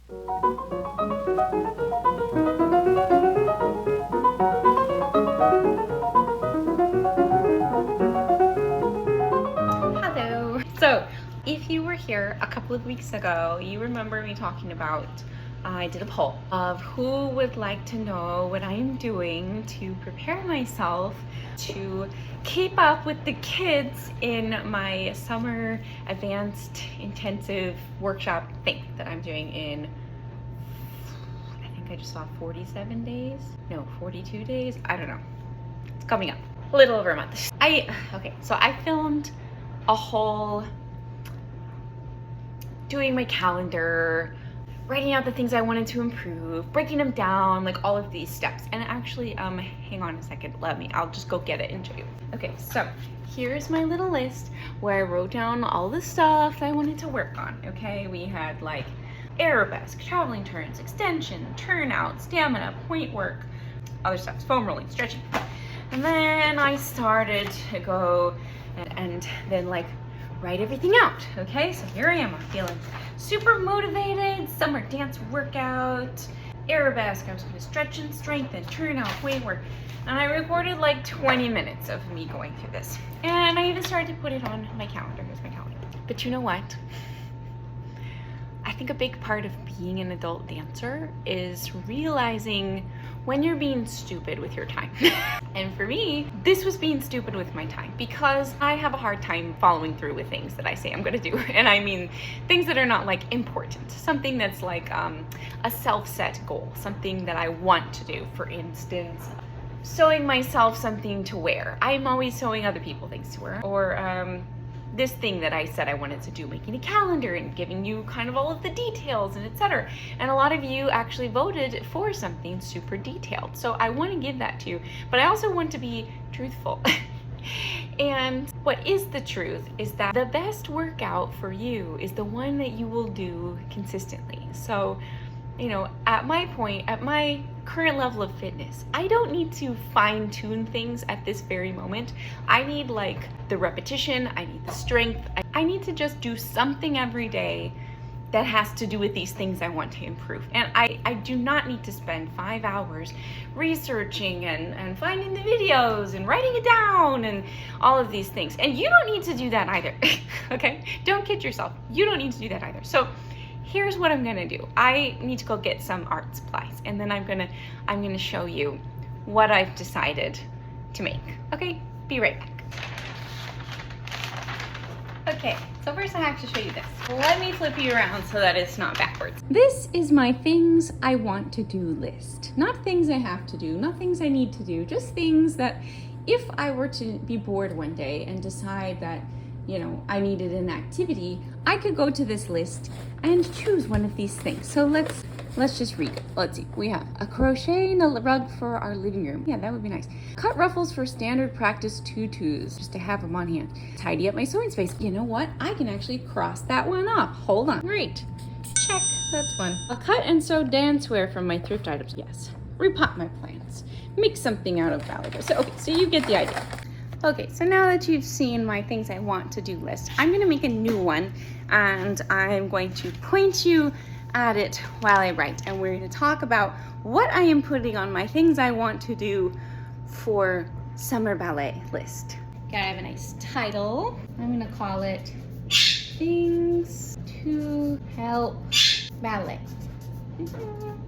Hello. So if you were here a couple of weeks ago, you remember me talking about I did a poll of who would like to know what I am doing to prepare myself to keep up with the kids in my summer advanced intensive workshop thing that I'm doing in, I think I just saw 47 days, no, 42 days, I don't know, it's coming up, a little over a month. Okay, so I filmed a whole doing my calendar, writing out the things I wanted to improve, breaking them down, like all of these steps. And actually, hang on a second, I'll just go get it and show you. Okay, so here's my little list where I wrote down all the stuff I wanted to work on, okay? We had like arabesque, traveling turns, extension, turnout, stamina, point work, other stuff, foam rolling, stretching. And then I started to go and then like write everything out, okay? So here I am, I'm feeling super motivated, summer dance workout, arabesque, I was gonna stretch and strengthen, turnout, weight work. And I recorded like 20 minutes of me going through this. And I even started to put it on my calendar, here's my calendar. But you know what? I think a big part of being an adult dancer is realizing when you're being stupid with your time. And for me, this was being stupid with my time because I have a hard time following through with things that I say I'm gonna do. And I mean things that are not like important, something that's like a self-set goal, something that I want to do. For instance, sewing myself something to wear. I'm always sewing other people things to wear. Or this thing that I said I wanted to do, making a calendar and giving you kind of all of the details and etc. And a lot of you actually voted for something super detailed. So I want to give that to you, but I also want to be truthful. And what is the truth is that the best workout for you is the one that you will do consistently. So, you know, at my point, at my current level of fitness, I don't need to fine tune things at this very moment. I need like the repetition, I need the strength. I need to just do something every day that has to do with these things I want to improve. And I do not need to spend 5 hours researching and finding the videos and writing it down and all of these things. And you don't need to do that either, okay? Don't kid yourself. You don't need to do that either. So here's what I'm gonna do. I need to go get some art supplies and then I'm gonna show you what I've decided to make. Okay, be right back. Okay, so first I have to show you this. Let me flip you around so that it's not backwards. This is my things I want to do list. Not things I have to do, not things I need to do, just things that if I were to be bored one day and decide that, you know, I needed an activity, I could go to this list and choose one of these things. So let's just read it. Let's see. We have a crochet and a rug for our living room. Yeah, that would be nice. Cut ruffles for standard practice tutus, just to have them on hand. Tidy up my sewing space. You know what? I can actually cross that one off. Hold on. Great. Check. That's one. A cut and sew dancewear from my thrift items. Yes. Repot my plants. Make something out of ballet. So okay, so you get the idea. Okay, so now that you've seen my things I want to do list, I'm gonna make a new one and I'm going to point you at it while I write. And we're gonna talk about what I am putting on my things I want to do for summer ballet list. Gotta have a nice title. I'm gonna call it Things to Help Ballet.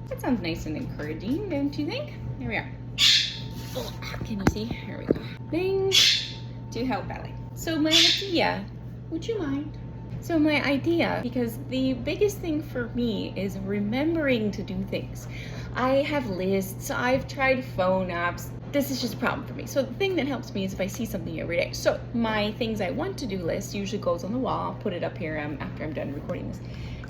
That sounds nice and encouraging, don't you think? Here we are. Can you see? Here we go. Things to help ballet. So my idea, would you mind? So my idea, because the biggest thing for me is remembering to do things. I have lists, I've tried phone apps. This is just a problem for me. So the thing that helps me is if I see something every day. So my things I want to do list usually goes on the wall. I'll put it up here after I'm done recording this.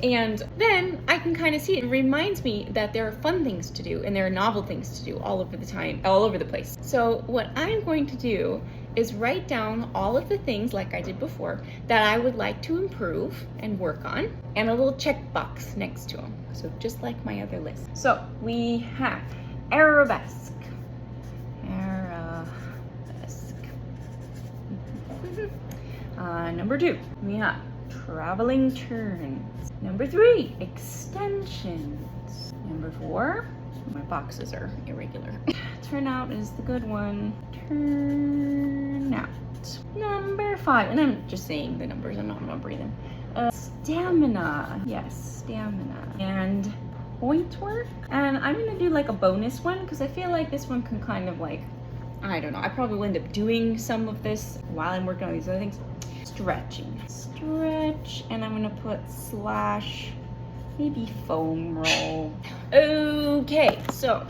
And then I can kind of see it. It reminds me that there are fun things to do and there are novel things to do all over the time, all over the place. So what I'm going to do is write down all of the things like I did before that I would like to improve and work on, and a little checkbox next to them. So just like my other list. So we have arabesque. Number 2, we have traveling turns. Number 3, extensions. Number 4, my boxes are irregular. Turnout is the good one. Turnout. Number 5, and I'm just saying the numbers, I'm not numbering them. Stamina. Yes, stamina. And point work. And I'm gonna do like a bonus one because I feel like this one can kind of like, I don't know, I probably will end up doing some of this while I'm working on these other things. Stretching. Stretch, and I'm gonna put slash, maybe foam roll. Okay, so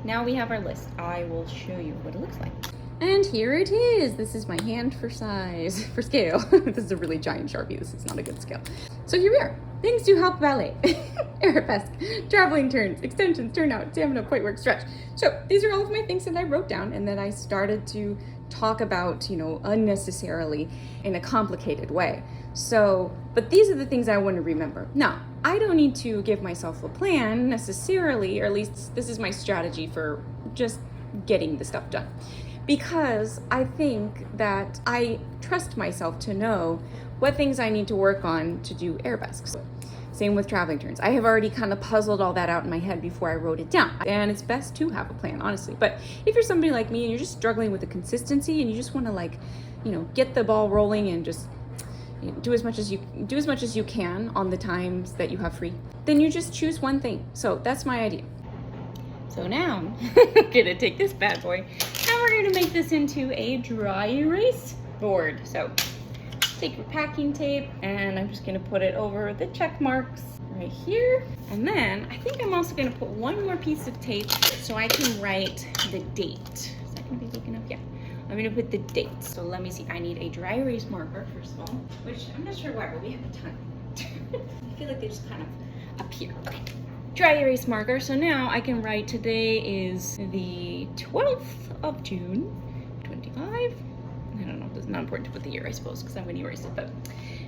now we have our list. I will show you what it looks like. And here it is. This is my hand for size, for scale. This is a really giant Sharpie. This is not a good scale. So here we are. Things to help ballet. Arabesque, traveling turns, extensions, turnout, stamina, point work, stretch. So these are all of my things that I wrote down and that I started to talk about, you know, unnecessarily in a complicated way. So, but these are the things I want to remember. Now, I don't need to give myself a plan necessarily, or at least this is my strategy for just getting the stuff done. Because I think that I trust myself to know what things I need to work on to do arabesques. Same with traveling turns. I have already kind of puzzled all that out in my head before I wrote it down. And it's best to have a plan, honestly. But if you're somebody like me and you're just struggling with the consistency and you just want to, like, you know, get the ball rolling and just do as much as you can on the times that you have free, then you just choose one thing. So that's my idea. So now I'm gonna take this bad boy and we're gonna make this into a dry erase board. So take your packing tape and I'm just gonna put it over the check marks right here. And then I think I'm also gonna put one more piece of tape so I can write the date. Is that gonna be big enough? Yeah. I'm gonna put the date. So let me see, I need a dry erase marker first of all, which I'm not sure why, but we have a ton. I feel like they just kind of appear. Okay. Dry erase marker. So now I can write today is the 12th of June, 25. I don't know, it's not important to put the year, I suppose, because I'm going to erase it. But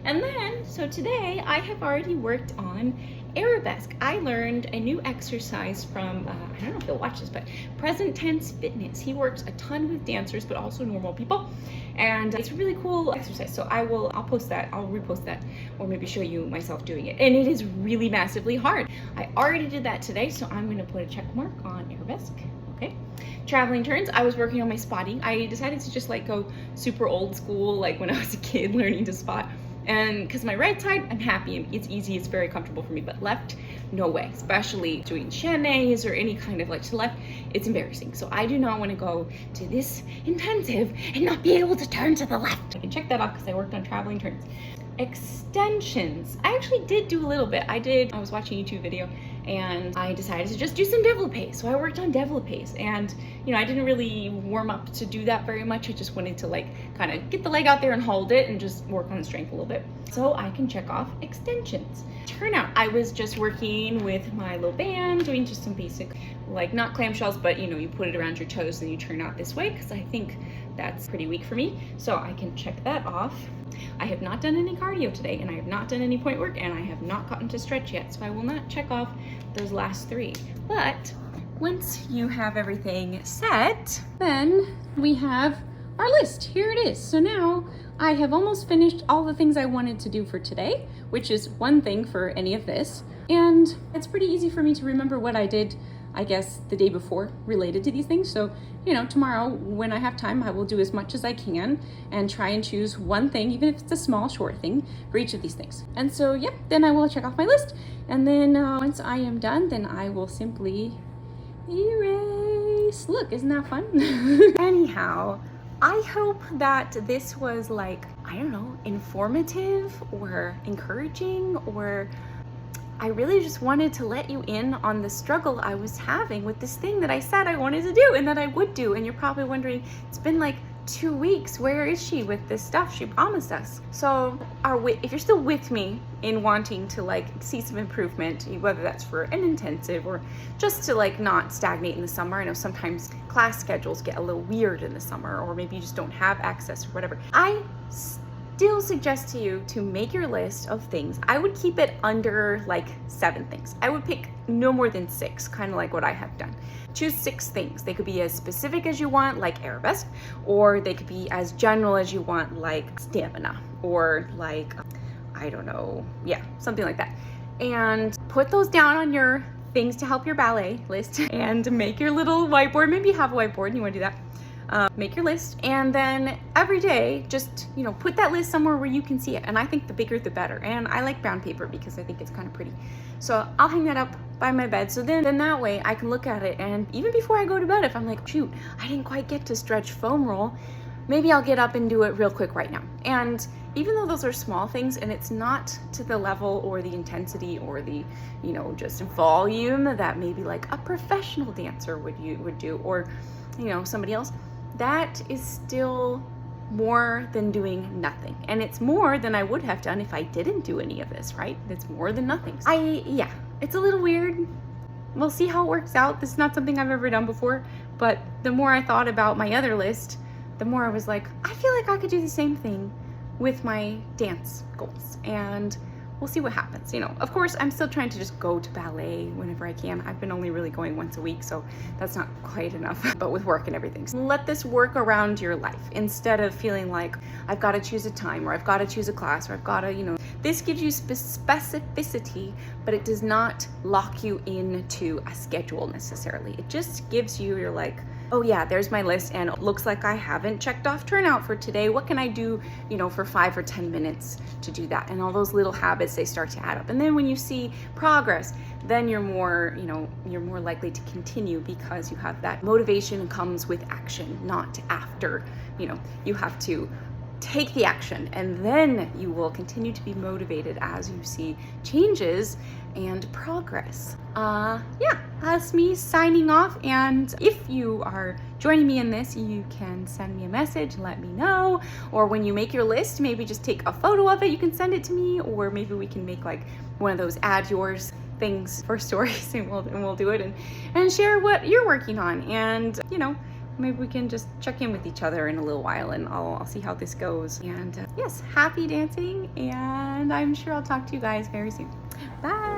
and then, so today I have already worked on arabesque. I learned a new exercise from, I don't know if you'll watch this, but Present Tense Fitness. He works a ton with dancers, but also normal people. And it's a really cool exercise. So I'll post that, I'll repost that, or maybe show you myself doing it. And it is really massively hard. I already did that today, so I'm gonna put a check mark on arabesque, okay? Traveling turns, I was working on my spotting. I decided to just like go super old school, like when I was a kid learning to spot. And because my right side, I'm happy, it's easy, it's very comfortable for me, but left, no way. Especially doing chaînés or any kind of like to left, it's embarrassing. So I do not want to go to this intensive and not be able to turn to the left. I can check that off because I worked on traveling turns. Extensions, I actually did do a little bit. I was watching a YouTube video and I decided to just do some développé. So I worked on développés and, you know, I didn't really warm up to do that very much. I just wanted to like kind of get the leg out there and hold it and just work on strength a little bit. So I can check off extensions. Turnout, I was just working with my little band, doing just some basic, like not clamshells, but you know, you put it around your toes and you turn out this way because I think that's pretty weak for me. So I can check that off. I have not done any cardio today and I have not done any point work and I have not gotten to stretch yet. So I will not check off those last 3. But once you have everything set, then we have our list. Here it is. So now I have almost finished all the things I wanted to do for today, which is one thing for any of this. And it's pretty easy for me to remember what I did, I guess, the day before related to these things. So, you know, tomorrow when I have time, I will do as much as I can and try and choose one thing, even if it's a small, short thing, for each of these things. And so, yeah, then I will check off my list. And then once I am done, then I will simply erase. Look, isn't that fun? Anyhow, I hope that this was like, I don't know, informative or encouraging, or I really just wanted to let you in on the struggle I was having with this thing that I said I wanted to do and that I would do. And you're probably wondering, it's been like 2 weeks. Where is she with this stuff she promised us? So if you're still with me in wanting to like see some improvement, whether that's for an intensive or just to like not stagnate in the summer. I know sometimes class schedules get a little weird in the summer, or maybe you just don't have access or whatever. I still suggest to you to make your list of things. I would keep it under like 7 things. I would pick no more than 6, kind of like what I have done. Choose 6 things. They could be as specific as you want, like arabesque, or they could be as general as you want, like stamina, or like, I don't know, yeah, something like that. and put those down on your things to help your ballet list and make your little whiteboard. Maybe you have a whiteboard and you want to do that. Make your list, and then every day just, you know, put that list somewhere where you can see it. And I think the bigger the better, and I like brown paper because I think it's kind of pretty. So I'll hang that up by my bed, so then that way I can look at it, and even before I go to bed, if I'm like, shoot, I didn't quite get to stretch foam roll, maybe I'll get up and do it real quick right now. And even though those are small things and it's not to the level or the intensity or the, you know, just volume that maybe like a professional dancer would do, or, you know, somebody else, that is still more than doing nothing. And it's more than I would have done if I didn't do any of this, right? It's more than nothing. Yeah, it's a little weird. We'll see how it works out. This is not something I've ever done before, but the more I thought about my other list, the more I was like, I feel like I could do the same thing with my dance goals, and we'll see what happens. You know, of course, I'm still trying to just go to ballet whenever I can. I've been only really going once a week, so that's not quite enough, but with work and everything. So let this work around your life instead of feeling like I've got to choose a time, or I've got to choose a class, or I've got to, you know, this gives you specificity, but it does not lock you into a schedule necessarily. It just gives you, you're like, oh yeah, there's my list, and it looks like I haven't checked off turnout for today. What can I do, you know, for 5 or 10 minutes to do that? And all those little habits, they start to add up. And then when you see progress, then you're more, you know, you're more likely to continue, because you have that motivation comes with action, not after. You know, you have to take the action, and then you will continue to be motivated as you see changes and progress. Yeah, that's me signing off. And if you are joining me in this, you can send me a message, let me know, or when you make your list, maybe just take a photo of it, you can send it to me, or maybe we can make like one of those add yours things for stories, and we'll do it and share what you're working on. And you know, maybe we can just check in with each other in a little while, and I'll see how this goes. And yes, happy dancing, and I'm sure I'll talk to you guys very soon. Bye.